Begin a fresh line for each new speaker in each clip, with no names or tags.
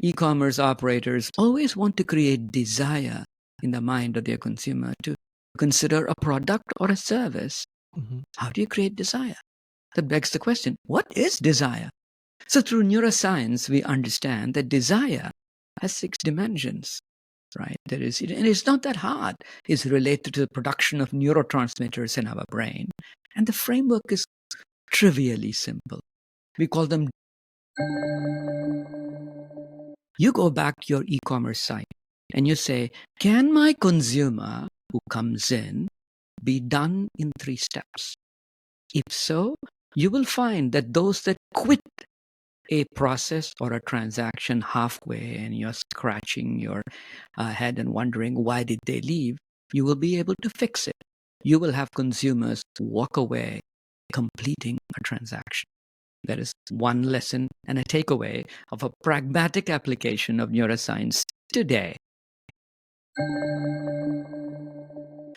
E-commerce operators always want to create desire in the mind of their consumer to consider a product or a service.
Mm-hmm.
How do you create desire? That begs the question, what is desire? So through neuroscience, we understand that desire has 6 dimensions, right? And it's not that hard. It's related to the production of neurotransmitters in our brain. And the framework is trivially simple. We call them. You go back to your e-commerce site and you say, can my consumer who comes in be done in 3 steps? If so, you will find that those that quit a process or a transaction halfway and you're scratching your head and wondering why did they leave, you will be able to fix it. You will have consumers walk away completing a transaction. That is one lesson and a takeaway of a pragmatic application of neuroscience today.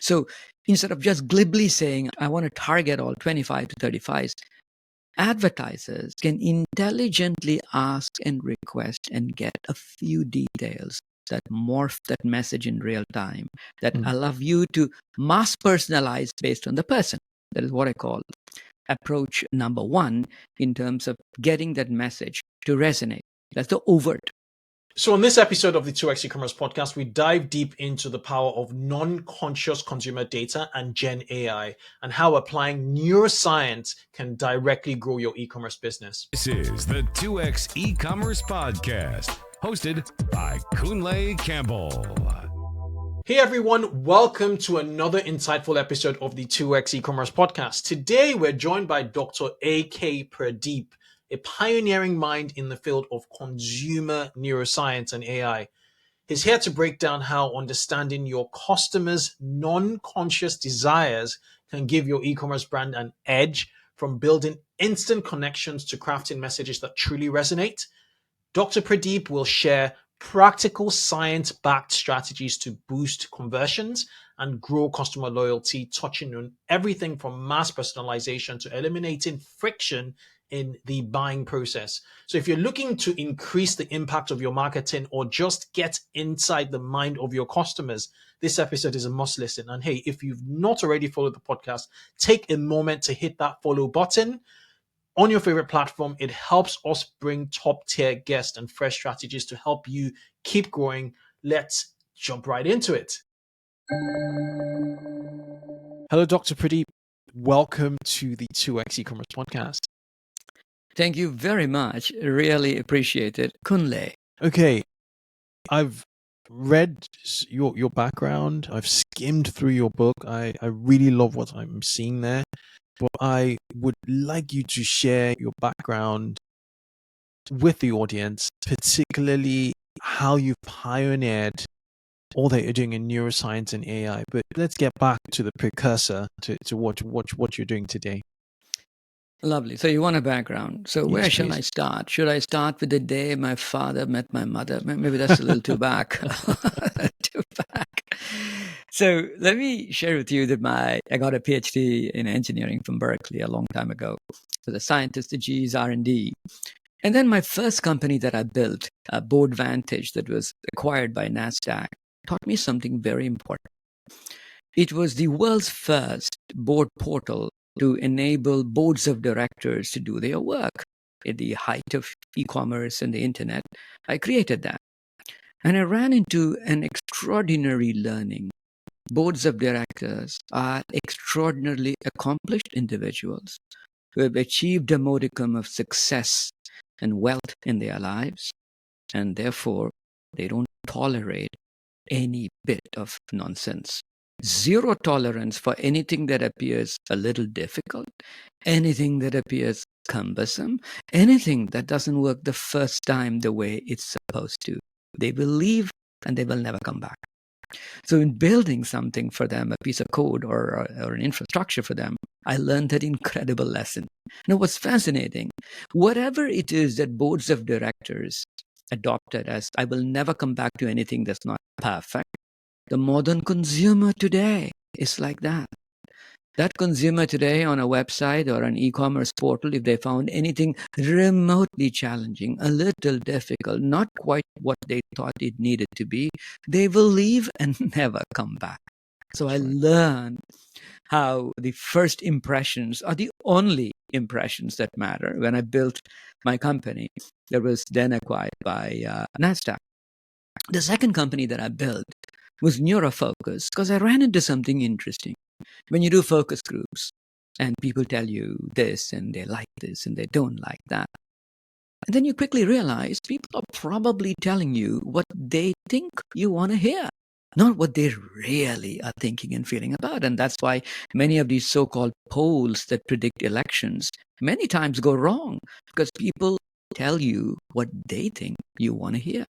So instead of just glibly saying, I want to target all 25 to 35s, advertisers can intelligently ask and request and get a few details that morph that message in real time, that allow you to mass personalize based on the person. That is what I call approach number 1 in terms of getting that message to resonate. That's the overt.
So on this episode of the 2x e-commerce podcast, we dive deep into the power of non-conscious consumer data and Gen AI and how applying neuroscience can directly grow your e-commerce business.
This is the 2x e-commerce podcast, hosted by Kunle Campbell.
Hey everyone, welcome to another insightful episode of the 2x e-commerce podcast. Today we're joined by Dr. A.K. Pradeep, a pioneering mind in the field of consumer neuroscience and AI. He's here to break down how understanding your customers' non-conscious desires can give your e-commerce brand an edge, from building instant connections to crafting messages that truly resonate. Dr. Pradeep will share practical science-backed strategies to boost conversions and grow customer loyalty, touching on everything from mass personalization to eliminating friction in the buying process. So if you're looking to increase the impact of your marketing or just get inside the mind of your customers, this episode is a must listen. And hey, if you've not already followed the podcast, take a moment to hit that follow button on your favorite platform. It helps us bring top tier guests and fresh strategies to help you keep growing. Let's jump right into it. Hello, Dr. Pradeep. Welcome to the 2x e-commerce podcast.
Thank you very much. Really appreciate it. Kunle.
Okay, I've read your background. I've skimmed through your book. I really love what I'm seeing there. But I would like you to share your background with the audience, particularly how you pioneered all that you're doing in neuroscience and AI. But let's get back to the precursor to what you're doing today.
Lovely. So you want a background. So where
Yes,
shall
please.
I start? Should I start with the day my father met my mother? Maybe that's a little too back. Too back. So let me share with you that I got a PhD in engineering from Berkeley a long time ago. So the scientist, the G's, R&D. And then my first company that I built, Boardvantage, that was acquired by NASDAQ, taught me something very important. It was the world's first board portal to enable boards of directors to do their work. At the height of e-commerce and the internet, I created that. And I ran into an extraordinary learning. Boards of directors are extraordinarily accomplished individuals who have achieved a modicum of success and wealth in their lives, and therefore they don't tolerate any bit of nonsense. Zero tolerance for anything that appears a little difficult, anything that appears cumbersome, anything that doesn't work the first time the way it's supposed to. They will leave and they will never come back. So in building something for them, a piece of code or an infrastructure for them, I learned that incredible lesson. Now, what's fascinating, whatever it is that boards of directors adopted as, I will never come back to anything that's not perfect, the modern consumer today is like that. That consumer today on a website or an e-commerce portal, if they found anything remotely challenging, a little difficult, not quite what they thought it needed to be, they will leave and never come back. So I learned how the first impressions are the only impressions that matter. When I built my company that was then acquired by NASDAQ, the second company that I built was NeuroFocus because I ran into something interesting. When you do focus groups and people tell you this and they like this and they don't like that, and then you quickly realize people are probably telling you what they think you want to hear, not what they really are thinking and feeling about. And that's why many of these so-called polls that predict elections many times go wrong, because people tell you what they think you want to hear.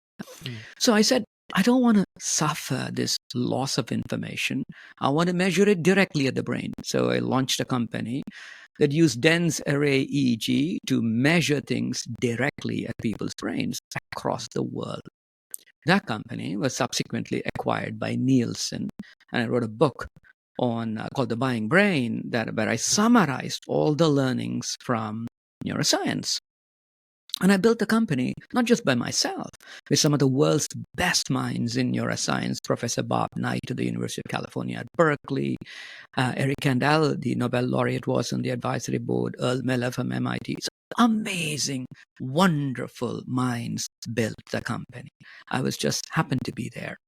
So I said, I don't want to suffer this loss of information. I want to measure it directly at the brain. So I launched a company that used dense array EEG to measure things directly at people's brains across the world. That company was subsequently acquired by Nielsen, and I wrote a book on called The Buying Brain, where I summarized all the learnings from neuroscience. And I built the company not just by myself, with some of the world's best minds in neuroscience, Professor Bob Knight of the University of California at Berkeley, Eric Kandel, the Nobel laureate, was on the advisory board, Earl Miller from MIT. So amazing, wonderful minds built the company. I was just happened to be there.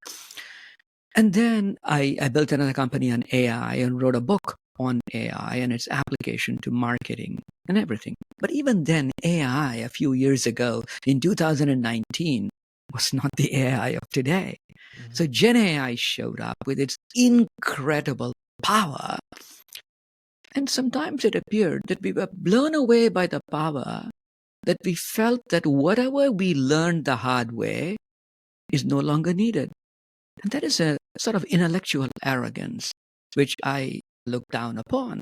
And then I built another company on AI and wrote a book on AI and its application to marketing and everything. But even then, AI a few years ago, in 2019, was not the AI of today. So Gen AI showed up with its incredible power. And sometimes it appeared that we were blown away by the power, that we felt that whatever we learned the hard way is no longer needed. And that is a sort of intellectual arrogance, which I look down upon.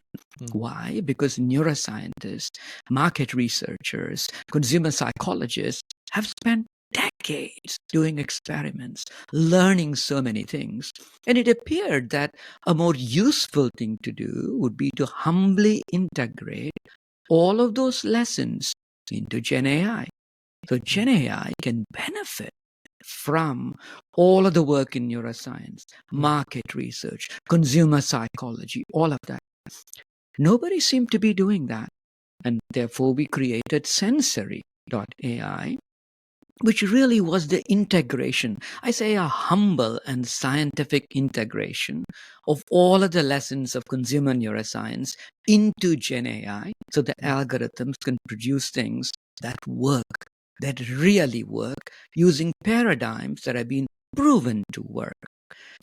Why? Because neuroscientists, market researchers, consumer psychologists have spent decades doing experiments, learning so many things. And it appeared that a more useful thing to do would be to humbly integrate all of those lessons into Gen AI. So Gen AI can benefit from all of the work in neuroscience, market research, consumer psychology, all of that. Nobody seemed to be doing that. And therefore, we created Sensory.ai, which really was the integration. I say a humble and scientific integration of all of the lessons of consumer neuroscience into Gen AI, so the algorithms can produce things that work, that really work, using paradigms that have been proven to work.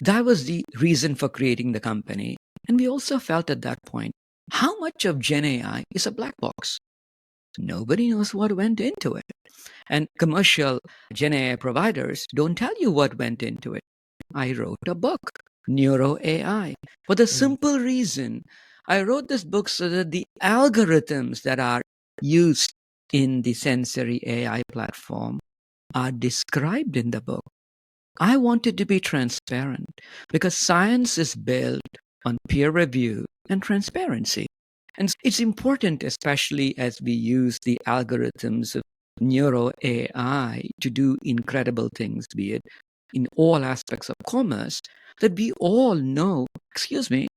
That was the reason for creating the company. And we also felt at that point, how much of Gen AI is a black box? Nobody knows what went into it. And commercial Gen AI providers don't tell you what went into it. I wrote a book, Neuro AI, for the simple reason I wrote this book so that the algorithms that are used in the Sensory AI platform are described in the book. I wanted to be transparent because science is built on peer review and transparency. And it's important, especially as we use the algorithms of Neuro AI to do incredible things, be it in all aspects of commerce, that we all know,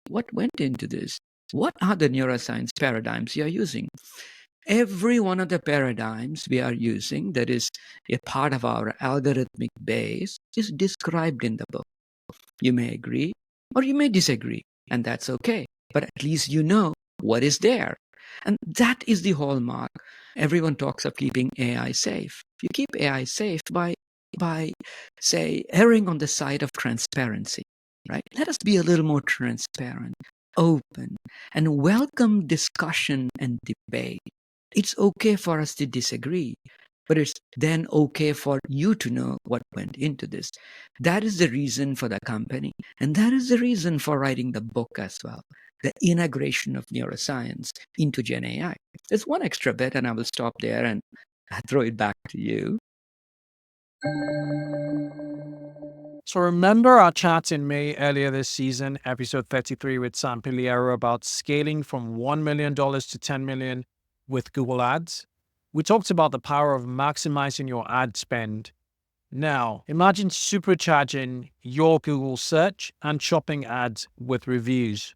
what went into this? What are the neuroscience paradigms you're using? Every one of the paradigms we are using that is a part of our algorithmic base is described in the book. You may agree or you may disagree, and that's okay. But at least you know what is there. And that is the hallmark. Everyone talks of keeping AI safe. You keep AI safe by say, erring on the side of transparency, right? Let us be a little more transparent, open, and welcome discussion and debate. It's okay for us to disagree, but it's then okay for you to know what went into this. That is the reason for the company, and that is the reason for writing the book as well, the integration of neuroscience into Gen AI. There's one extra bit, and I will stop there and throw it back to you.
So remember our chat in May earlier this season, episode 33 with Sam Piliero about scaling from $1 million to $10 million with Google Ads? We talked about the power of maximizing your ad spend. Now, imagine supercharging your Google search and shopping ads with reviews.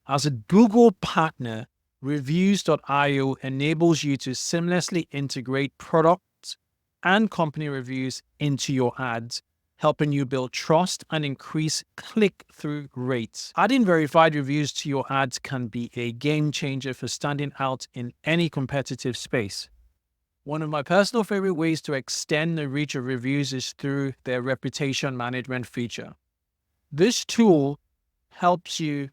As a Google partner, Reviews.io enables you to seamlessly integrate products and company reviews into your ads, helping you build trust and increase click-through rates. Adding verified reviews to your ads can be a game changer for standing out in any competitive space. One of my personal favorite ways to extend the reach of reviews is through their reputation management feature. This tool helps you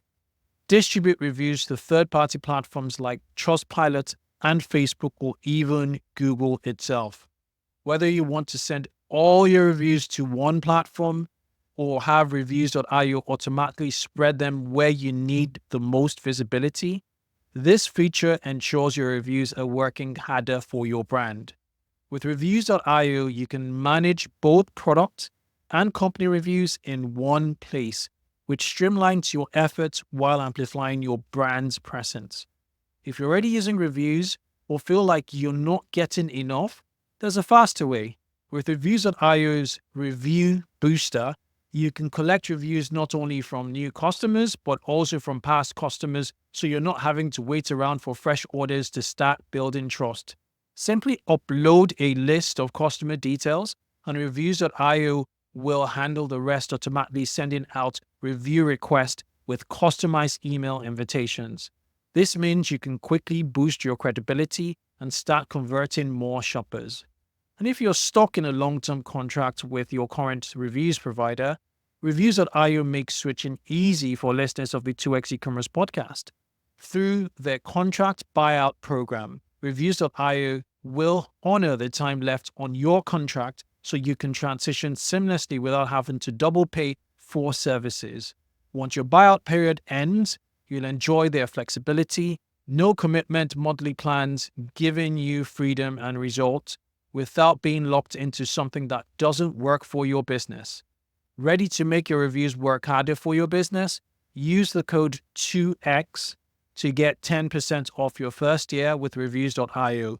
distribute reviews to third-party platforms like Trustpilot and Facebook or even Google itself. Whether you want to send all your reviews to one platform or have Reviews.io automatically spread them where you need the most visibility, this feature ensures your reviews are working harder for your brand. With Reviews.io, you can manage both product and company reviews in one place, which streamlines your efforts while amplifying your brand's presence. If you're already using reviews or feel like you're not getting enough, there's a faster way. With Reviews.io's Review Booster, you can collect reviews not only from new customers, but also from past customers, so you're not having to wait around for fresh orders to start building trust. Simply upload a list of customer details, and Reviews.io will handle the rest, automatically sending out review requests with customized email invitations. This means you can quickly boost your credibility and start converting more shoppers. And if you're stuck in a long-term contract with your current reviews provider, Reviews.io makes switching easy for listeners of the 2x e-commerce podcast. Through their contract buyout program, Reviews.io will honor the time left on your contract so you can transition seamlessly without having to double pay for services. Once your buyout period ends, you'll enjoy their flexibility, no commitment monthly plans, giving you freedom and results without being locked into something that doesn't work for your business. Ready to make your reviews work harder for your business? Use the code 2X to get 10% off your first year with Reviews.io.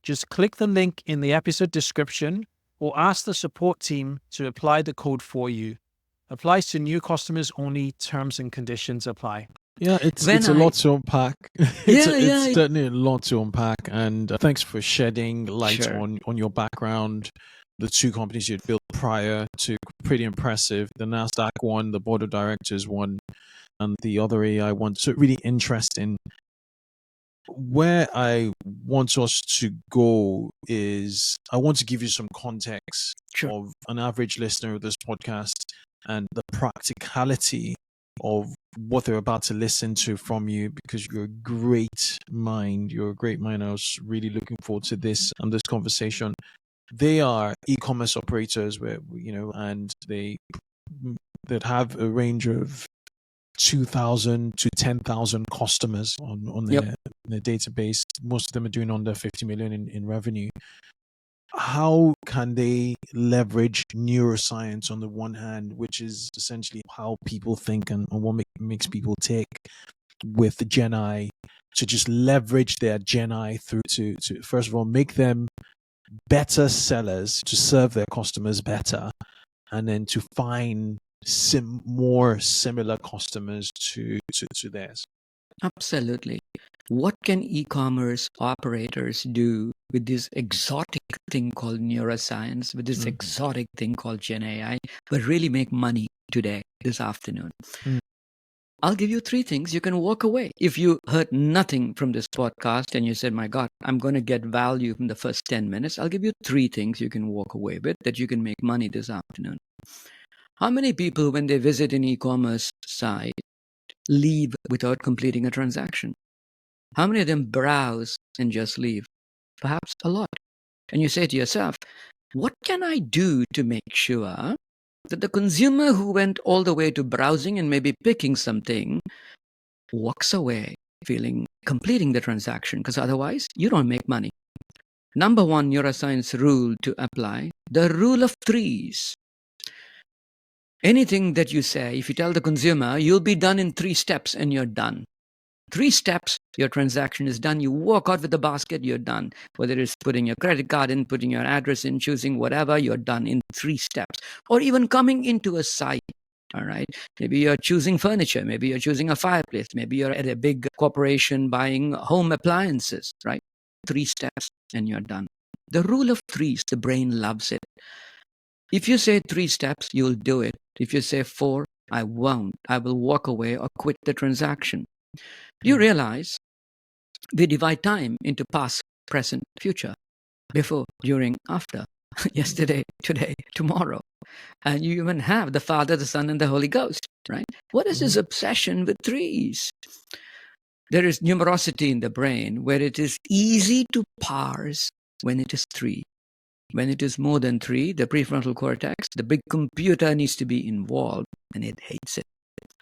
Just click the link in the episode description or ask the support team to apply the code for you. Applies to new customers only. Terms and conditions apply.
Yeah, it's
When
a
I-
lot to unpack.
Yeah,
It's certainly a lot to unpack. And thanks for shedding light
Sure.
on your background. The two companies you'd built prior to, pretty impressive. The NASDAQ one, the board of directors one, and the other AI one. So really interesting. Where I want us to go is I want to give you some context
Sure.
of an average listener of this podcast and the practicality of what they're about to listen to from you, because you're a great mind. You're a great mind. I was really looking forward to this and this conversation. They are e-commerce operators where, and that have a range of 2,000 to 10,000 customers on their database. Most of them are doing under 50 million in revenue. How can they leverage neuroscience on the one hand, which is essentially how people think and what makes people tick, with Gen I, to just leverage their Gen I through to first of all make them better sellers, to serve their customers better, and then to find more similar customers to theirs?
Absolutely. What can e-commerce operators do with this exotic thing called neuroscience, with this exotic thing called Gen AI, but really make money today, this afternoon? I'll give you 3 things you can walk away. If you heard nothing from this podcast and you said, my God, I'm going to get value from the first 10 minutes, I'll give you 3 things you can walk away with that you can make money this afternoon. How many people, when they visit an e-commerce site, leave without completing a transaction? How many of them browse and just leave? Perhaps a lot. And you say to yourself, what can I do to make sure that the consumer who went all the way to browsing and maybe picking something walks away completing the transaction? Because otherwise, you don't make money. Number 1 neuroscience rule to apply, the rule of 3s. Anything that you say, if you tell the consumer, you'll be done in 3 steps and you're done. 3 steps, your transaction is done. You walk out with the basket, you're done. Whether it's putting your credit card in, putting your address in, choosing whatever, you're done in 3 steps. Or even coming into a site, all right? Maybe you're choosing furniture. Maybe you're choosing a fireplace. Maybe you're at a big corporation buying home appliances, right? 3 steps and you're done. The rule of 3s, the brain loves it. If you say 3 steps, you'll do it. If you say 4, I won't. I will walk away or quit the transaction. Do you realize we divide time into past, present, future, before, during, after, yesterday, today, tomorrow. And you even have the Father, the Son, and the Holy Ghost, right? What is this obsession with 3s? There is numerosity in the brain where it is easy to parse when it is 3. When it is more than 3, the prefrontal cortex, the big computer needs to be involved, and it hates it.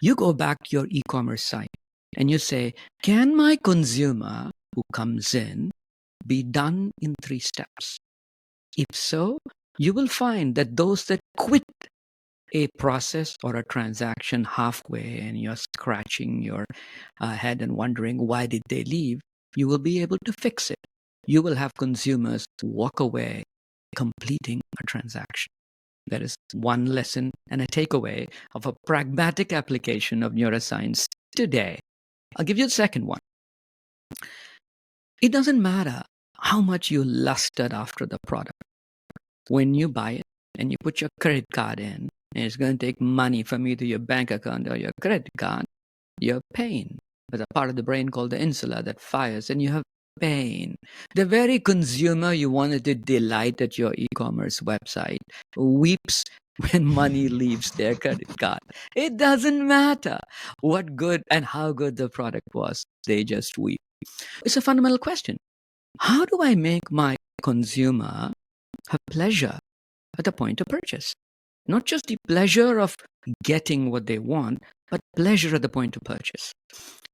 You go back to your e-commerce site and you say, can my consumer who comes in be done in 3 steps? If so, you will find that those that quit a process or a transaction halfway and you're scratching your head and wondering why did they leave, you will be able to fix it. You will have consumers walk away completing a transaction. That is one lesson and a takeaway of a pragmatic application of neuroscience today. I'll give you the second one. It doesn't matter how much you lusted after the product. When you buy it and you put your credit card in, and it's going to take money from either your bank account or your credit card, you're paying. There's a part of the brain called the insula that fires, and you have pain. The very consumer you wanted to delight at your e-commerce website weeps when money leaves their credit card. It doesn't matter what good and how good the product was. They just weep. It's a fundamental question. How do I make my consumer have pleasure at the point of purchase? Not just the pleasure of getting what they want, but pleasure at the point of purchase.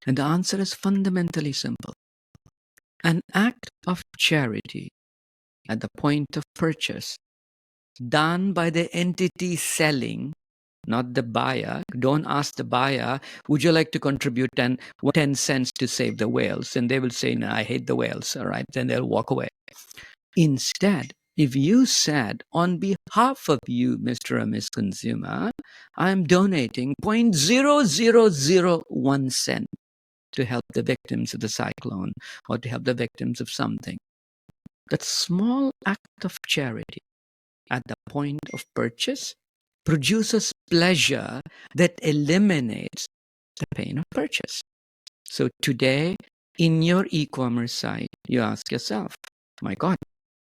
And the answer is fundamentally simple. An act of charity at the point of purchase done by the entity selling, not the buyer. Don't ask the buyer, would you like to contribute 10 cents to save the whales? And they will say, no, I hate the whales, all right? Then they'll walk away. Instead, if you said, on behalf of you, Mr. or Miss Consumer, I'm donating 0.0001 cent to help the victims of the cyclone or to help the victims of something. That small act of charity at the point of purchase produces pleasure that eliminates the pain of purchase. So today, in your e-commerce site, you ask yourself, my God,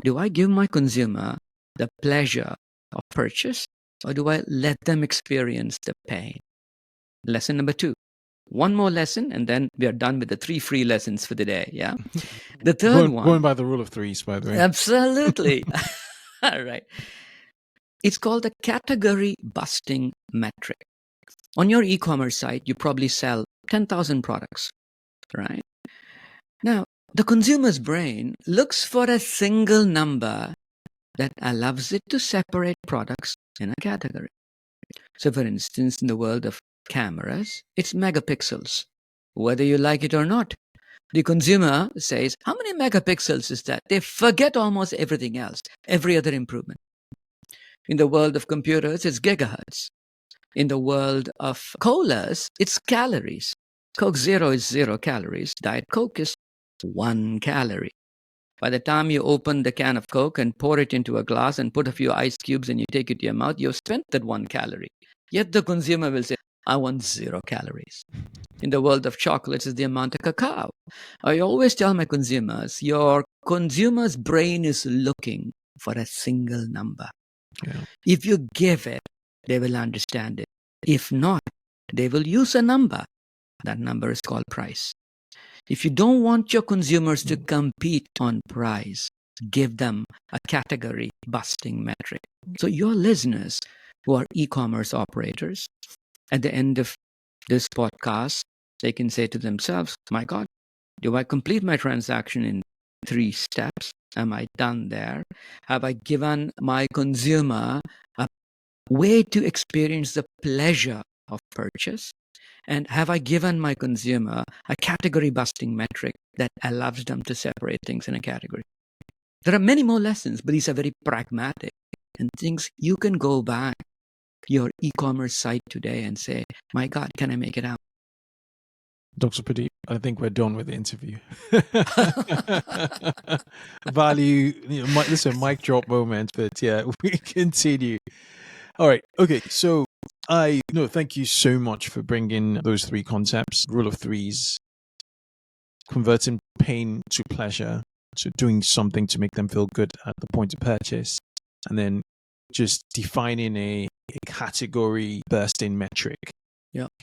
do I give my consumer the pleasure of purchase, or do I let them experience the pain? Lesson number 2. One more lesson, and then we are done with the 3 free lessons for the day. Yeah. The third one.
Going by the rule of 3s, by the way.
Absolutely. All right. It's called the category busting metric. On your e-commerce site, you probably sell 10,000 products, right? Now, the consumer's brain looks for a single number that allows it to separate products in a category. So, for instance, in the world of cameras, it's megapixels. Whether you like it or not, the consumer says, how many megapixels is that? They forget almost everything else, every other improvement. In the world of computers, it's gigahertz. In the world of colas, it's calories. Coke Zero is 0 calories. Diet Coke is 1 calorie. By the time you open the can of Coke and pour it into a glass and put a few ice cubes and you take it to your mouth, you've spent that 1 calorie. Yet the consumer will say, I want 0 calories. In the world of chocolates, it's the amount of cacao. I always tell my consumers, your consumer's brain is looking for a single number.
Yeah.
If you give it, they will understand it. If not, they will use a number. That number is called price. If you don't want your consumers to compete on price, give them a category busting metric. So your listeners who are e-commerce operators, at the end of this podcast, they can say to themselves, my God, do I complete my transaction in 3 steps? Am I done there? Have I given my consumer a way to experience the pleasure of purchase? And have I given my consumer a category busting metric that allows them to separate things in a category? There are many more lessons, but these are very pragmatic and things you can go back to your e-commerce site today and say, my God, can I make it out?
Dr. Pradeep, I think we're done with the interview. Value, listen, mic drop moment, but yeah, we continue. All right. Okay. So thank you so much for bringing those three concepts: rule of threes, converting pain to pleasure, so doing something to make them feel good at the point of purchase, and then just defining a category bursting metric,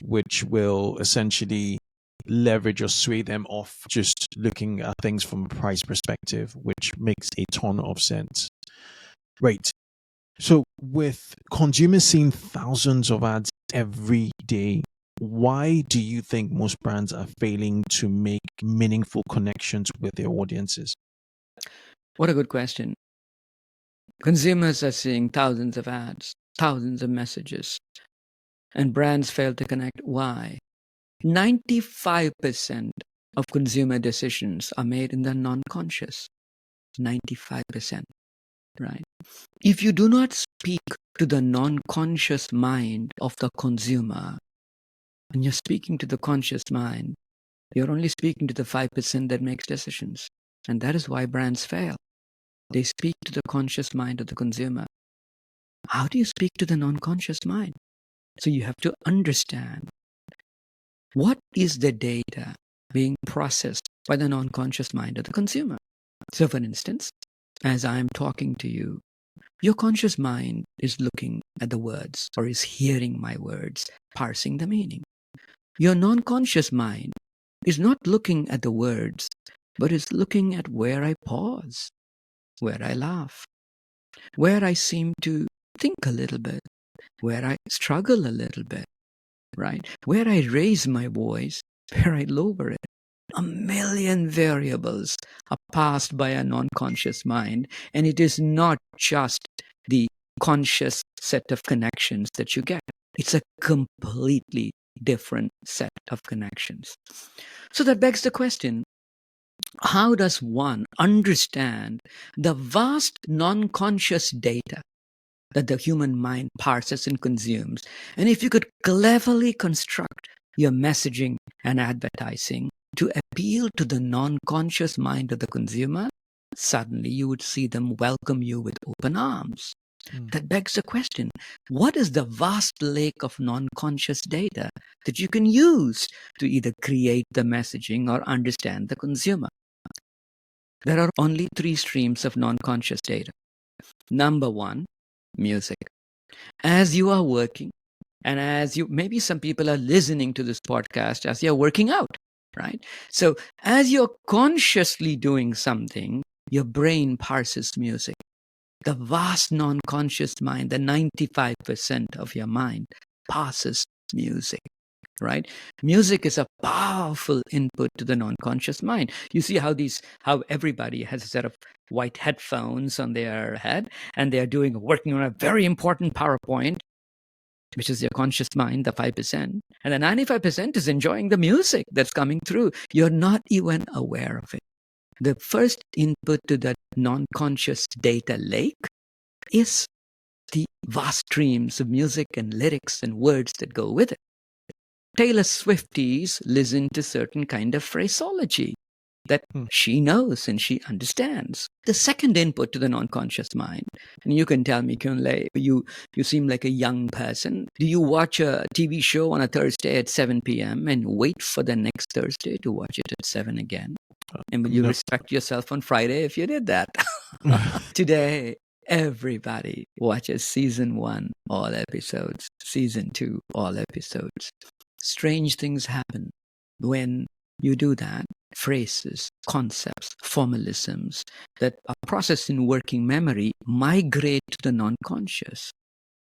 which will essentially leverage or sway them off just looking at things from a price perspective, which makes a ton of sense. Right. So with consumers seeing thousands of ads every day, why do you think most brands are failing to make meaningful connections with their audiences?
What a good question. Consumers are seeing thousands of ads, thousands of messages, and brands fail to connect. Why? 95% of consumer decisions are made in the non-conscious. 95%, right? If you do not speak to the non-conscious mind of the consumer, and you're speaking to the conscious mind, you're only speaking to the 5% that makes decisions. And that is why brands fail. They speak to the conscious mind of the consumer. How do you speak to the non-conscious mind? So you have to understand what is the data being processed by the non-conscious mind of the consumer. So for instance, as I'm talking to you, your conscious mind is looking at the words or is hearing my words, parsing the meaning. Your non-conscious mind is not looking at the words, but is looking at where I pause, where I laugh, where I seem to think a little bit, where I struggle a little bit, right? Where I raise my voice, where I lower it. A million variables are passed by a non-conscious mind, and it is not just the conscious set of connections that you get. It's a completely different set of connections. So that begs the question, how does one understand the vast non-conscious data that the human mind parses and consumes? And if you could cleverly construct your messaging and advertising to appeal to the non-conscious mind of the consumer, suddenly you would see them welcome you with open arms. That begs the question, what is the vast lake of non-conscious data that you can use to either create the messaging or understand the consumer? There are only three streams of non-conscious data. Number one, music. As you are working, and maybe some people are listening to this podcast as you're working out, right? So as you're consciously doing something, your brain parses music. The vast non-conscious mind, the 95% of your mind, parses music, right? Music is a powerful input to the non-conscious mind. You see how everybody has a set of white headphones on their head, and they're working on a very important PowerPoint, which is your conscious mind, the 5%. And the 95% is enjoying the music that's coming through. You're not even aware of it. The first input to that non-conscious data lake is the vast streams of music and lyrics and words that go with it. Taylor Swifties listen to certain kind of phraseology that she knows and she understands. The second input to the non-conscious mind, and you can tell me, Kunle, you seem like a young person. Do you watch a TV show on a Thursday at 7 p.m. and wait for the next Thursday to watch it at 7 again? And will you respect yourself on Friday if you did that? Today, everybody watches season 1, all episodes, season 2, all episodes. Strange things happen when you do that. Phrases, concepts, formalisms that are processed in working memory migrate to the non-conscious.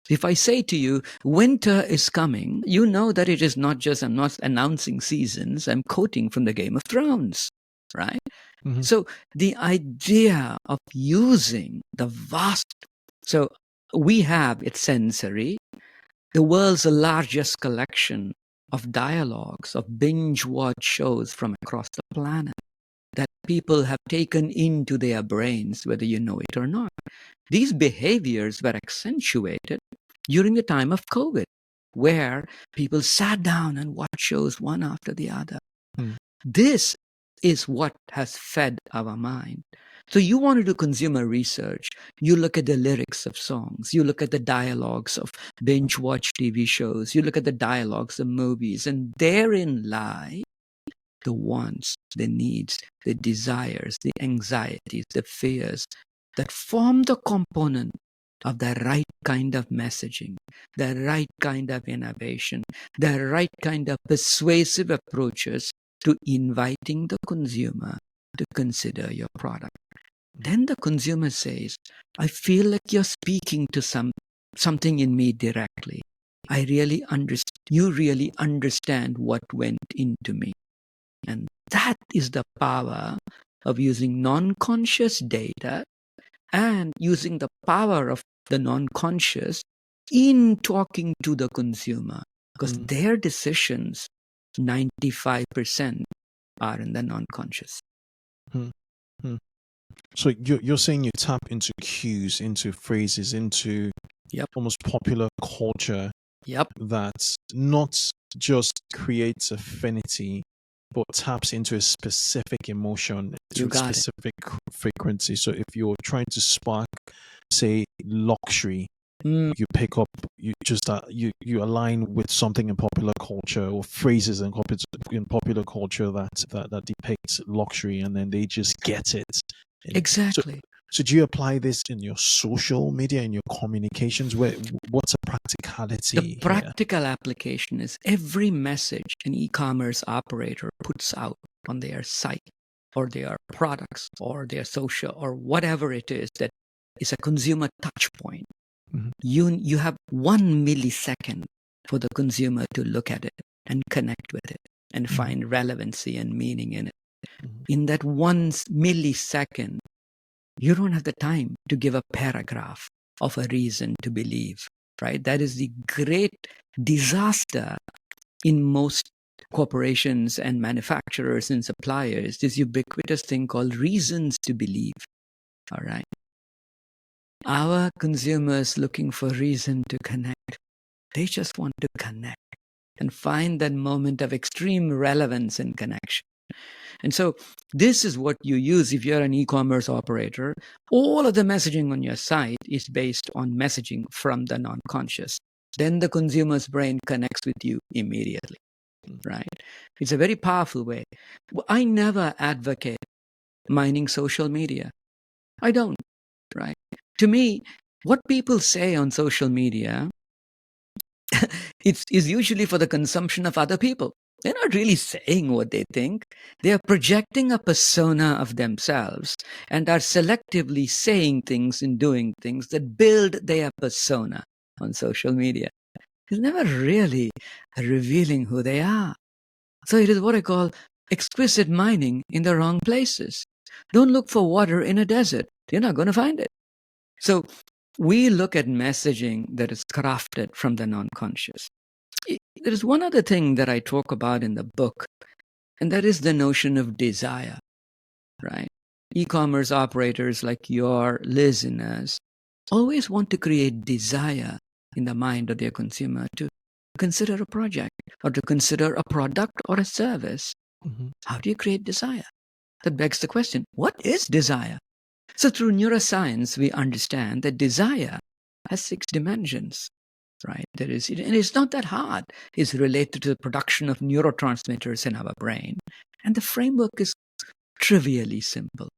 If I say to you, winter is coming, you know that it is not just, I'm not announcing seasons, I'm quoting from the Game of Thrones, right? Mm-hmm. So the idea of using the vast, so we have, it's sensory, the world's largest collection of dialogues, of binge watch shows from across the planet that people have taken into their brains, whether you know it or not. These behaviors were accentuated during the time of COVID, where people sat down and watched shows one after the other. This is what has fed our mind. So you want to do consumer research, you look at the lyrics of songs, you look at the dialogues of binge watch TV shows, you look at the dialogues of movies, and therein lie the wants, the needs, the desires, the anxieties, the fears that form the component of the right kind of messaging, the right kind of innovation, the right kind of persuasive approaches to inviting the consumer to consider your product. Then the consumer says, I feel like you're speaking to something in me directly. You really understand what went into me. And that is the power of using non-conscious data and using the power of the non-conscious in talking to the consumer. Because their decisions, 95% are in the non-conscious.
So you're saying you tap into cues, into phrases, into almost popular culture that not just creates affinity, but taps into a specific emotion, to a specific frequency. So if you're trying to spark, say, luxury, you pick up, you align with something in popular culture, or phrases in popular culture that depicts luxury, and then they just get it.
Exactly.
So do you apply this in your social media, in your communications? What's a practicality?
The practical application is every message an e-commerce operator puts out on their site or their products or their social or whatever it is that is a consumer touch point. You have 1 millisecond for the consumer to look at it and connect with it and find relevancy and meaning in it. In that 1 millisecond, you don't have the time to give a paragraph of a reason to believe, right? That is the great disaster in most corporations and manufacturers and suppliers, this ubiquitous thing called reasons to believe, all right? Our consumers looking for reason to connect, they just want to connect and find that moment of extreme relevance and connection. And so this is what you use if you're an e-commerce operator. All of the messaging on your site is based on messaging from the non-conscious. Then the consumer's brain connects with you immediately, right? It's a very powerful way. I never advocate mining social media. I don't, right? To me, what people say on social media is usually for the consumption of other people. They're not really saying what they think. They are projecting a persona of themselves and are selectively saying things and doing things that build their persona on social media. It's never really revealing who they are. So it is what I call exquisite mining in the wrong places. Don't look for water in a desert. You're not going to find it. So we look at messaging that is crafted from the non-conscious. There is one other thing that I talk about in the book, and that is the notion of desire, right? E-commerce operators like your listeners always want to create desire in the mind of their consumer to consider a project or to consider a product or a service. How do you create desire? That begs the question, what is desire? So through neuroscience, we understand that desire has 6 dimensions. Right? And it's not that hard. It's related to the production of neurotransmitters in our brain. And the framework is trivially simple,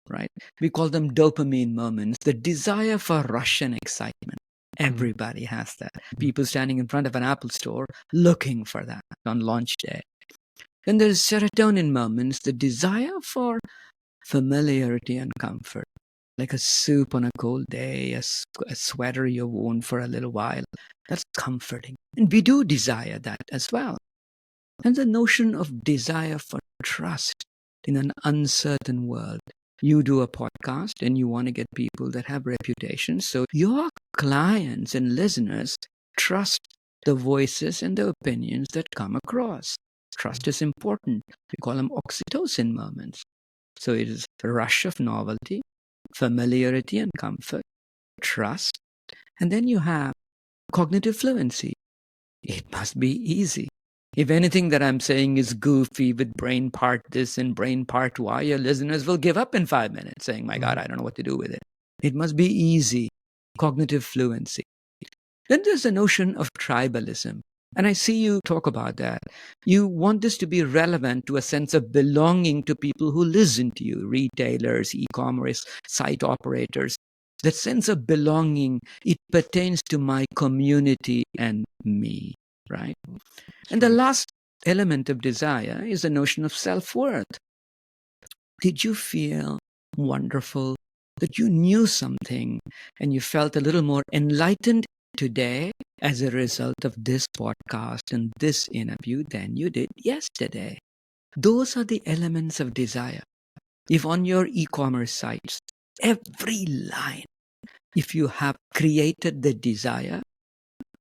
right? We call them dopamine moments, the desire for rush and excitement. Everybody has that. People standing in front of an Apple store looking for that on launch day. Then there's serotonin moments, the desire for familiarity and comfort. Like a soup on a cold day, a sweater you've worn for a little while. That's comforting. And we do desire that as well. And the notion of desire for trust in an uncertain world. You do a podcast and you want to get people that have reputations. So your clients and listeners trust the voices and the opinions that come across. Trust is important. We call them oxytocin moments. So it is a rush of novelty, familiarity and comfort, trust, and then you have cognitive fluency. It must be easy. If anything that I'm saying is goofy with brain part this and brain part Y, your listeners will give up in 5 minutes saying, my God, I don't know what to do with it. It must be easy. Cognitive fluency. Then there's the notion of tribalism. And I see you talk about that. You want this to be relevant to a sense of belonging to people who listen to you, retailers, e-commerce, site operators. That sense of belonging, it pertains to my community and me, right? And the last element of desire is the notion of self-worth. Did you feel wonderful that you knew something and you felt a little more enlightened today as a result of this podcast and this interview than you did yesterday? Those are the elements of desire. If on your e-commerce sites, every line, if you have created the desire,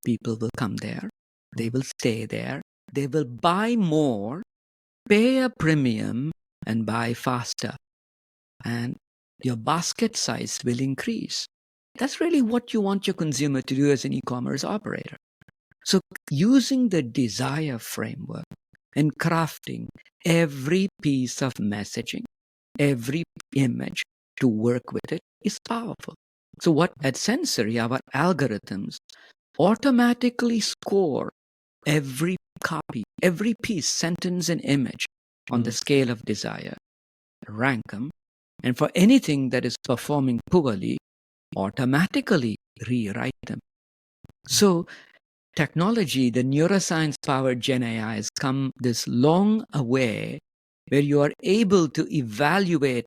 people will come there, they will stay there, they will buy more, pay a premium, and buy faster. And your basket size will increase. That's really what you want your consumer to do as an e-commerce operator. So using the desire framework and crafting every piece of messaging, every image to work with it is powerful. So what at Sensory, our algorithms automatically score every copy, every piece, sentence and image on the scale of desire, rank them, and for anything that is performing poorly, automatically rewrite them. So technology, the neuroscience-powered Gen AI has come this long way where you are able to evaluate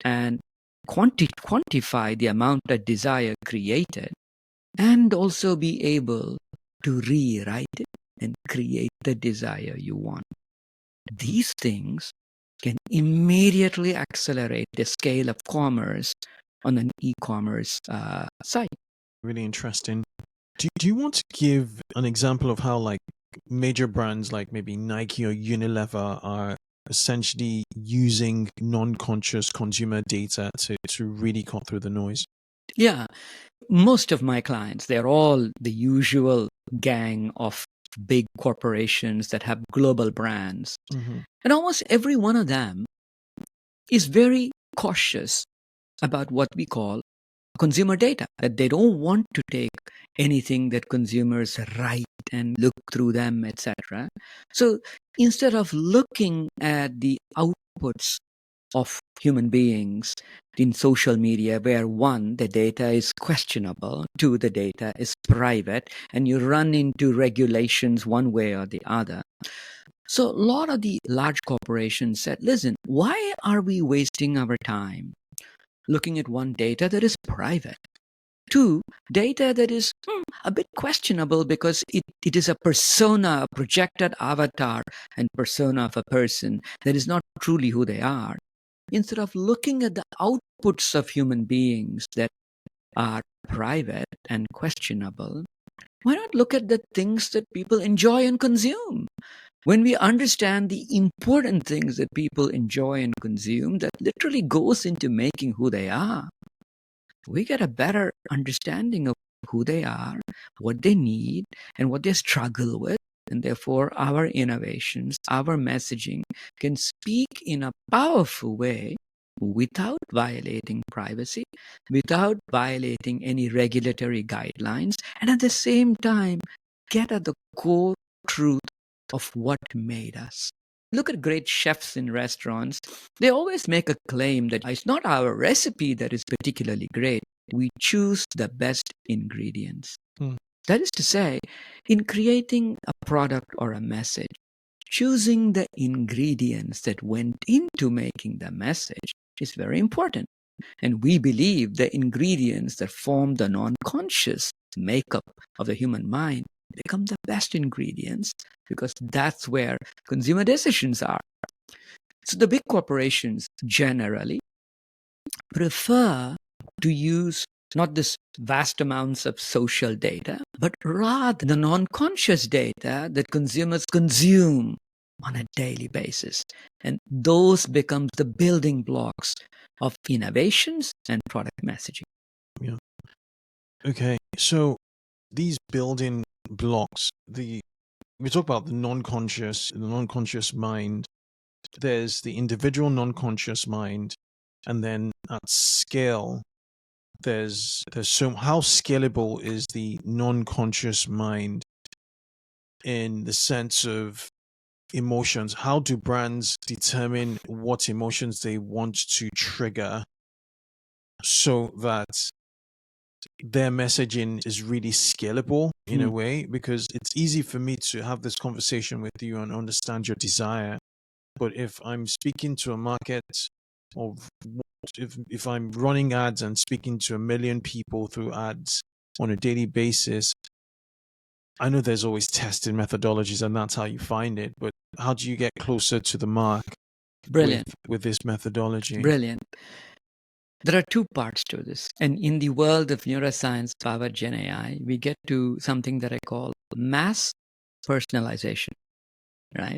and quantify the amount of desire created and also be able to rewrite it and create the desire you want. These things can immediately accelerate the scale of commerce on an e-commerce site.
Really interesting. Do you want to give an example of how like major brands like maybe Nike or Unilever are essentially using non-conscious consumer data to really cut through the noise?
Yeah. Most of my clients, they're all the usual gang of big corporations that have global brands. And almost every one of them is very cautious about what we call consumer data, that they don't want to take anything that consumers write and look through them, etc. So instead of looking at the outputs of human beings in social media, where one, the data is questionable, two, the data is private, and you run into regulations one way or the other. So a lot of the large corporations said, listen, why are we wasting our time looking at one, data that is private? Two, data that is a bit questionable because it is a persona, a projected avatar and persona of a person that is not truly who they are. Instead of looking at the outputs of human beings that are private and questionable, why not look at the things that people enjoy and consume? When we understand the important things that people enjoy and consume, that literally goes into making who they are, we get a better understanding of who they are, what they need, and what they struggle with. And therefore, our innovations, our messaging can speak in a powerful way without violating privacy, without violating any regulatory guidelines, and at the same time, get at the core truth of what made us. Look at great chefs in restaurants. They always make a claim that it's not our recipe that is particularly great. We choose the best ingredients. That is to say, in creating a product or a message, choosing the ingredients that went into making the message is very important. And we believe the ingredients that form the non-conscious makeup of the human mind become the best ingredients because that's where consumer decisions are. So the big corporations generally prefer to use not this vast amounts of social data, but rather the non-conscious data that consumers consume on a daily basis. And those become the building blocks of innovations and product messaging.
Yeah. Okay. So these building blocks, we talk about the non-conscious mind. There's the individual non-conscious mind, and then at scale, there's how scalable is the non-conscious mind in the sense of emotions? How do brands determine what emotions they want to trigger so that their messaging is really scalable in a way? Because it's easy for me to have this conversation with you and understand your desire, but if I'm speaking to a market of if I'm running ads and speaking to 1 million people through ads on a daily basis, I know there's always testing methodologies and that's how you find it, but how do you get closer to the mark with this methodology?
Brilliant. There are two parts to this. And in the world of neuroscience-powered Gen AI, we get to something that I call mass personalization, right?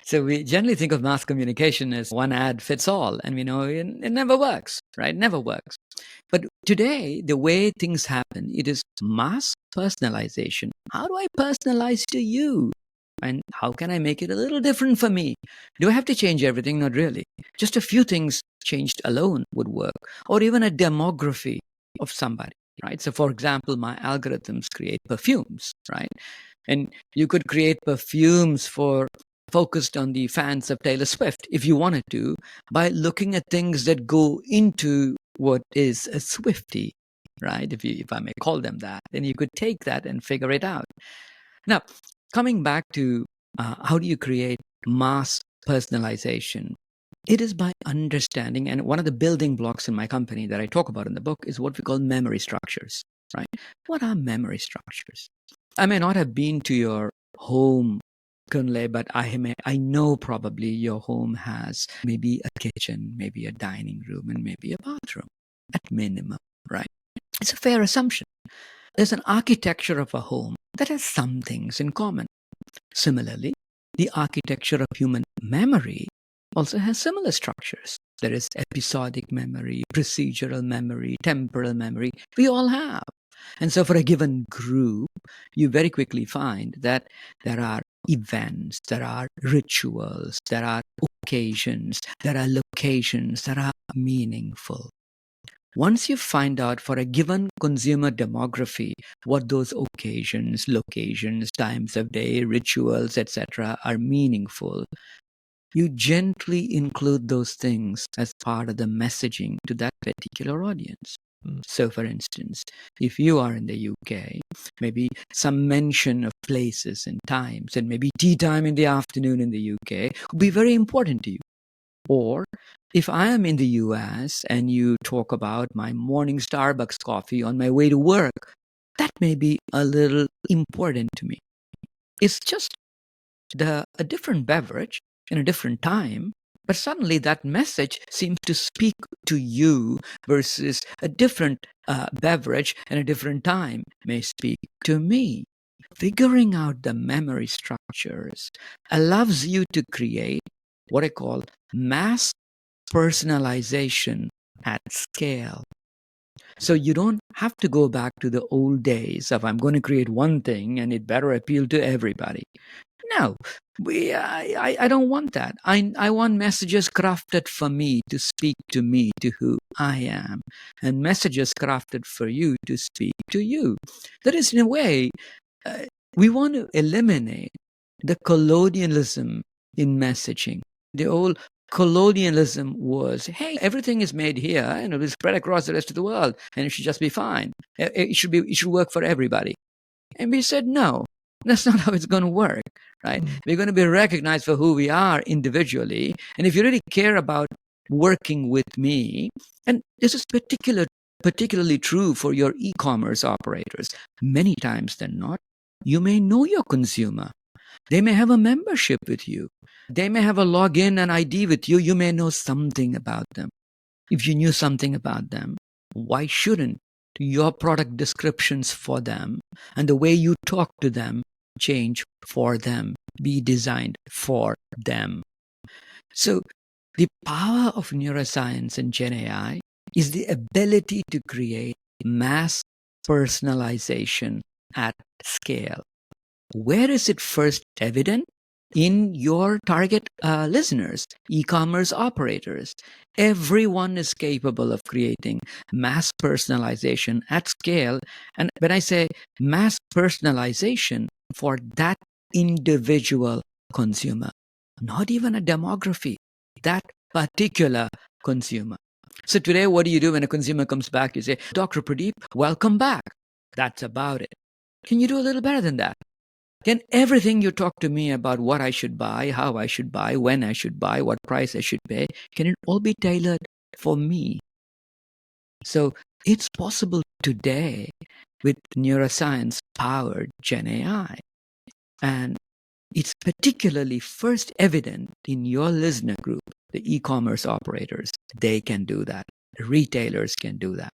So we generally think of mass communication as one ad fits all, and we know it never works, right? Never works. But today, the way things happen, it is mass personalization. How do I personalize to you? And how can I make it a little different for me? Do I have to change everything? Not really. Just a few things changed alone would work, or even a demography of somebody, right? So for example, my algorithms create perfumes, right? And you could create perfumes focused on the fans of Taylor Swift if you wanted to, by looking at things that go into what is a Swiftie, right? If I may call them that, then you could take that and figure it out. Now, coming back to how do you create mass personalization? It is by understanding, and one of the building blocks in my company that I talk about in the book is what we call memory structures, right? What are memory structures? I may not have been to your home, Kunle, but I know probably your home has maybe a kitchen, maybe a dining room, and maybe a bathroom at minimum, right? It's a fair assumption. There's an architecture of a home that has some things in common. Similarly, the architecture of human memory also has similar structures. There is episodic memory, procedural memory, temporal memory. We all have. And so for a given group, you very quickly find that there are events, there are rituals, there are occasions, there are locations that are meaningful. Once you find out for a given consumer demography what those occasions, locations, times of day, rituals, etc. are meaningful, you gently include those things as part of the messaging to that particular audience. So, for instance, if you are in the UK, maybe some mention of places and times, and maybe tea time in the afternoon in the UK would be very important to you. Or if I am in the US and you talk about my morning Starbucks coffee on my way to work, that may be a little important to me. It's just a different beverage in a different time, but suddenly that message seems to speak to you versus a different beverage and a different time may speak to me. Figuring out the memory structures allows you to create what I call mass personalization at scale. So you don't have to go back to the old days of I'm going to create one thing and it better appeal to everybody. No, I don't want that. I want messages crafted for me to speak to me, to who I am, and messages crafted for you to speak to you. That is, in a way, we want to eliminate the colonialism in messaging. The old colonialism was, hey, everything is made here and it will spread across the rest of the world and it should just be fine. It should work for everybody. And we said, no, that's not how it's going to work, right? We're going to be recognized for who we are individually. And if you really care about working with me, and this is particularly true for your e-commerce operators, many times than not, you may know your consumer. They may have a membership with you. They may have a login and ID with you. You may know something about them. if you knew something about them, why shouldn't your product descriptions for them and the way you talk to them change for them, be designed for them? So the power of neuroscience and Gen AI is the ability to create mass personalization at scale. Where is it first evident? In your target listeners, e-commerce operators. Everyone is capable of creating mass personalization at scale. And when I say mass personalization for that individual consumer, not even a demography, that particular consumer. So today, what do you do when a consumer comes back? You say, Dr. Pradeep, welcome back. That's about it. Can you do a little better than that? Can everything you talk to me about what I should buy, how I should buy, when I should buy, what price I should pay, can it all be tailored for me? So it's possible today with neuroscience-powered Gen AI. And it's particularly first evident in your listener group, the e-commerce operators. They can do that. Retailers can do that.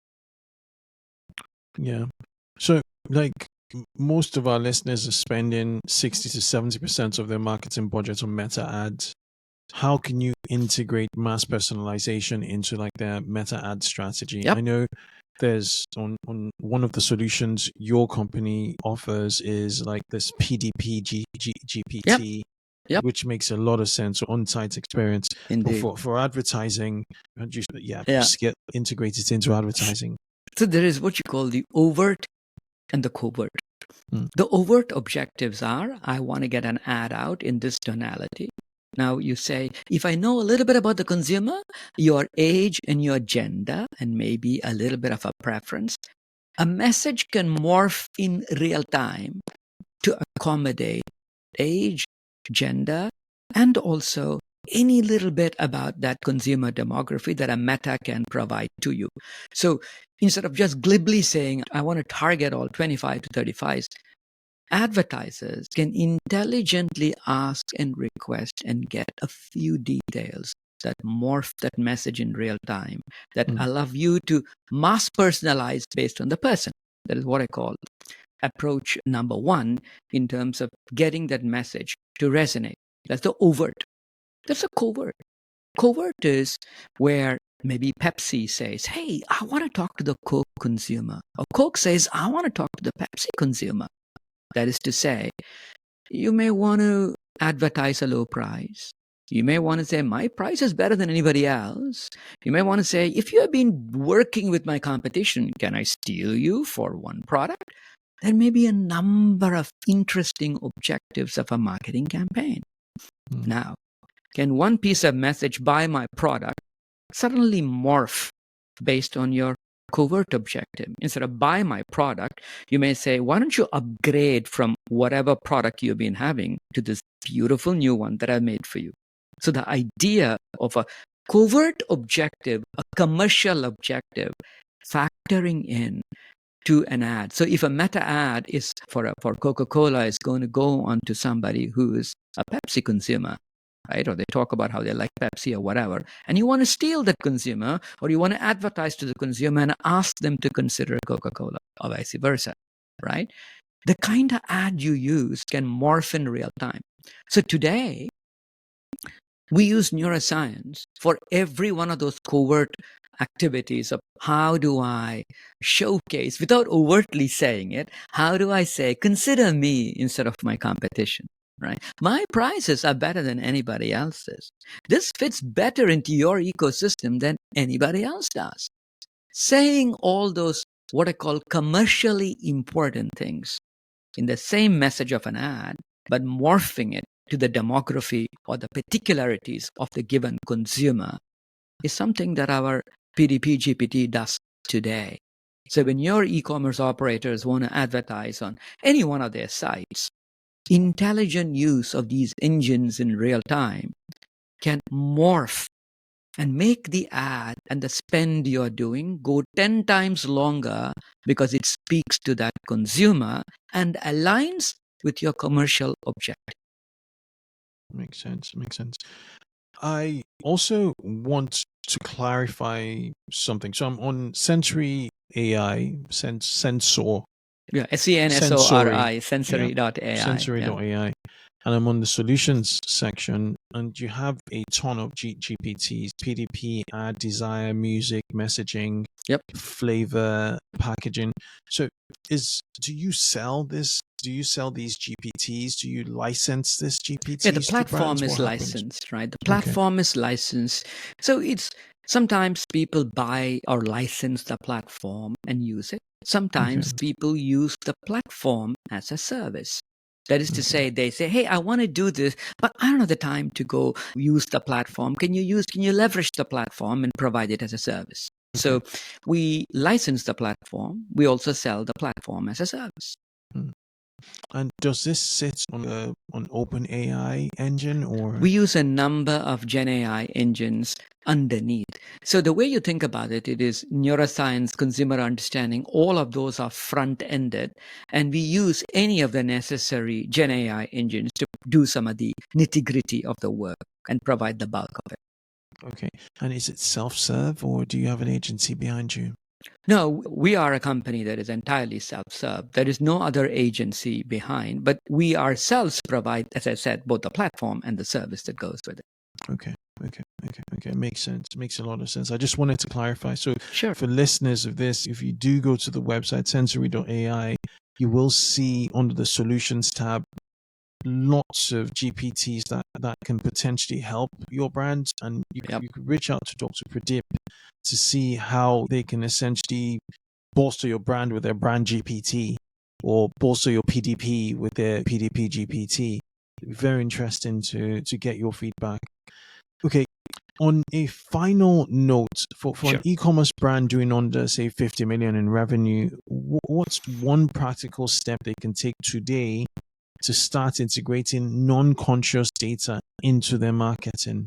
Yeah. So, like, most of our listeners are spending 60 to 70% of their marketing budget on meta ads. How can you integrate mass personalization into like their meta ad strategy?
Yep.
I know there's on one of the solutions your company offers is like this PDP GPT,
Yep.
which makes a lot of sense. On-site experience.
Indeed.
For advertising, just get integrated into advertising.
So there is what you call the overt and the covert. The overt objectives are, I want to get an ad out in this tonality. Now you say, if I know a little bit about the consumer, your age and your gender, and maybe a little bit of a preference, a message can morph in real time to accommodate age, gender, and also any little bit about that consumer demography that a meta can provide to you. So instead of just glibly saying, I want to target all 25 to 35s, advertisers can intelligently ask and request and get a few details that morph that message in real time, that allow you to mass personalize based on the person. That is what I call approach number one in terms of getting that message to resonate. That's the overt. That's the covert. Covert is where maybe Pepsi says, hey, I want to talk to the Coke consumer. Or Coke says, I want to talk to the Pepsi consumer. That is to say, you may want to advertise a low price. You may want to say, my price is better than anybody else. You may want to say, if you have been working with my competition, can I steal you for one product? There may be a number of interesting objectives of a marketing campaign. Now, can one piece of message, buy my product, suddenly morph based on your covert objective? Instead of buy my product, you may say, why don't you upgrade from whatever product you've been having to this beautiful new one that I made for you? So the idea of a covert objective, a commercial objective, factoring in to an ad. So if a meta ad is for Coca-Cola is going to go onto somebody who is a Pepsi consumer, right? Or they talk about how they like Pepsi or whatever, and you want to steal that consumer, or you want to advertise to the consumer and ask them to consider Coca-Cola, or vice versa, right? The kind of ad you use can morph in real time. So today, we use neuroscience for every one of those covert activities of how do I showcase, without overtly saying it, how do I say, consider me instead of my competition, right? My prices are better than anybody else's. This fits better into your ecosystem than anybody else does. Saying all those, what I call commercially important things in the same message of an ad, but morphing it to the demography or the particularities of the given consumer is something that our PDP GPT does today. So when your e-commerce operators want to advertise on any one of their sites, intelligent use of these engines in real time can morph and make the ad and the spend you're doing go 10 times longer because it speaks to that consumer and aligns with your commercial objective.
Makes sense. I also want to clarify something. So I'm on Sensory AI, Sensor.
Yeah, Sensori, sensory.ai.
Sensory.ai. And I'm on the solutions section, and you have a ton of GPTs, PDP, ad, desire, music, messaging, flavor, packaging. So do you sell this? Do you sell these GPTs? Do you license this GPTs?
Yeah, the platform is licensed, right? The platform is licensed. So it's sometimes people buy or license the platform and use it. Sometimes people use the platform as a service. That is to say, they say, hey, I want to do this, but I don't have the time to go use the platform. Can you leverage the platform and provide it as a service? So we license the platform. We also sell the platform as a service.
And does this sit on OpenAI engine, or?
We use a number of Gen AI engines underneath. So the way you think about it, it is neuroscience, consumer understanding, all of those are front-ended. And we use any of the necessary Gen AI engines to do some of the nitty-gritty of the work and provide the bulk of it.
Okay. And is it self-serve, or do you have an agency behind you?
No, we are a company that is entirely self-serve. There is no other agency behind, but we ourselves provide, as I said, both the platform and the service that goes with it.
Okay. Makes sense. Makes a lot of sense. I just wanted to clarify. So for listeners of this, if you do go to the website, sensory.ai, you will see under the solutions tab lots of GPTs that can potentially help your brand, and you could reach out to Dr. Pradeep to see how they can essentially bolster your brand with their brand GPT, or bolster your PDP with their PDP GPT. Very interesting to get your feedback. Okay, on a final note, for an e-commerce brand doing under, say, 50 million in revenue, what's one practical step they can take today to start integrating non-conscious data into their marketing?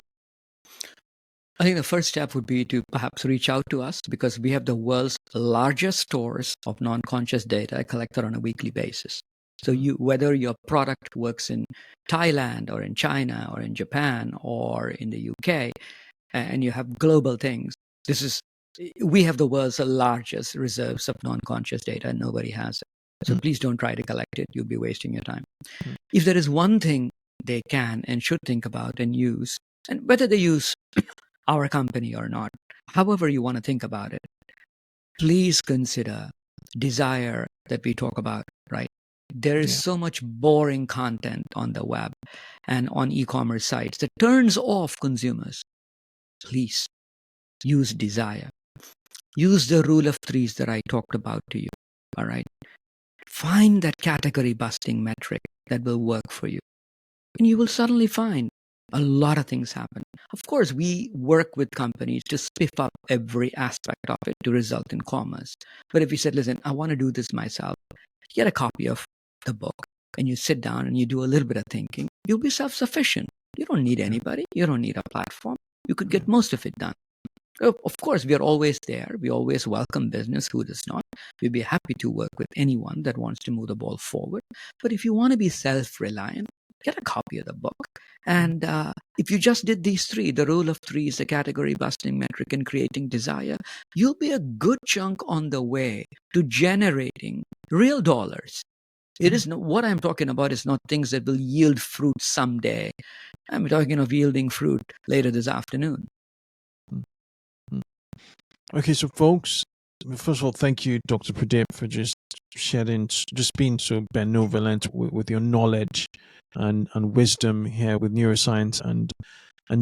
I think the first step would be to perhaps reach out to us, because we have the world's largest stores of non-conscious data collected on a weekly basis. So whether your product works in Thailand or in China or in Japan or in the UK, and you have global things, we have the world's largest reserves of non-conscious data, and nobody has it. So please don't try to collect it. You'll be wasting your time. If there is one thing they can and should think about and use, and whether they use our company or not, however you want to think about it, please consider desire that we talk about, right? There is so much boring content on the web and on e-commerce sites that turns off consumers. Please use desire. Use the rule of threes that I talked about to you, all right? Find that category busting metric that will work for you. And you will suddenly find a lot of things happen. Of course, we work with companies to spiff up every aspect of it to result in commerce. But if you said, listen, I want to do this myself, get a copy of the book and you sit down and you do a little bit of thinking, you'll be self-sufficient. You don't need anybody. You don't need a platform. You could get most of it done. Of course, we are always there. We always welcome business. Who does not? We'd be happy to work with anyone that wants to move the ball forward. But if you want to be self-reliant, get a copy of the book. And if you just did these three, the rule of threes, the category busting metric, and creating desire, you'll be a good chunk on the way to generating real dollars. It is not, what I'm talking about is not things that will yield fruit someday. I'm talking of yielding fruit later this afternoon.
Okay, so folks, first of all, thank you, Dr. Pradeep, for just being so benevolent with your knowledge and wisdom here with neuroscience and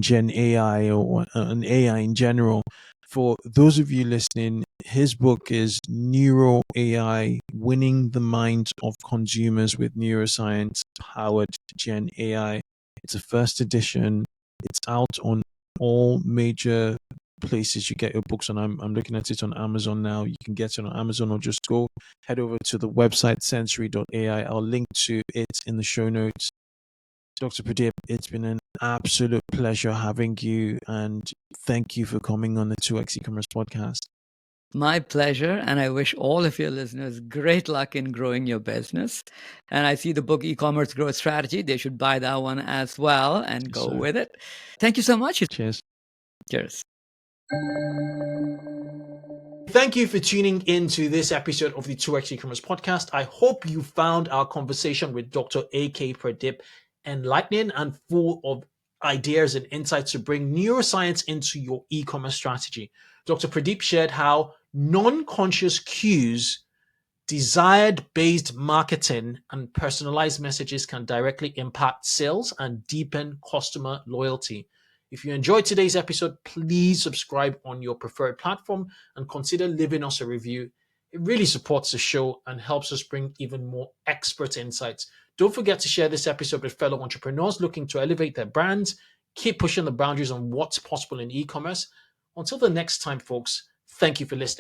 Gen AI, or an AI in general. For those of you listening, his book is Neuro AI: Winning the Minds of Consumers with Neuroscience Powered Gen AI. It's a first edition. It's out on all major places you get your books on. I'm looking at it on Amazon now. You can get it on Amazon, or just head over to the website sensory.ai. I'll link to it in the show notes. Dr. Pradeep, it's been an absolute pleasure having you, and thank you for coming on the 2x e-commerce podcast.
My pleasure. And I wish all of your listeners great luck in growing your business. And I see the book E-commerce Growth Strategy. They should buy that one as well and go with it. Thank you so much.
Cheers.
Cheers.
Thank you for tuning in to this episode of the 2x E-commerce podcast. I hope you found our conversation with Dr. A.K. Pradeep enlightening and full of ideas and insights to bring neuroscience into your e-commerce strategy. Dr. Pradeep shared how non-conscious cues, desired-based marketing, and personalized messages can directly impact sales and deepen customer loyalty. If you enjoyed today's episode, please subscribe on your preferred platform and consider leaving us a review. It really supports the show and helps us bring even more expert insights. Don't forget to share this episode with fellow entrepreneurs looking to elevate their brands, keep pushing the boundaries on what's possible in e-commerce. Until the next time, folks, thank you for listening.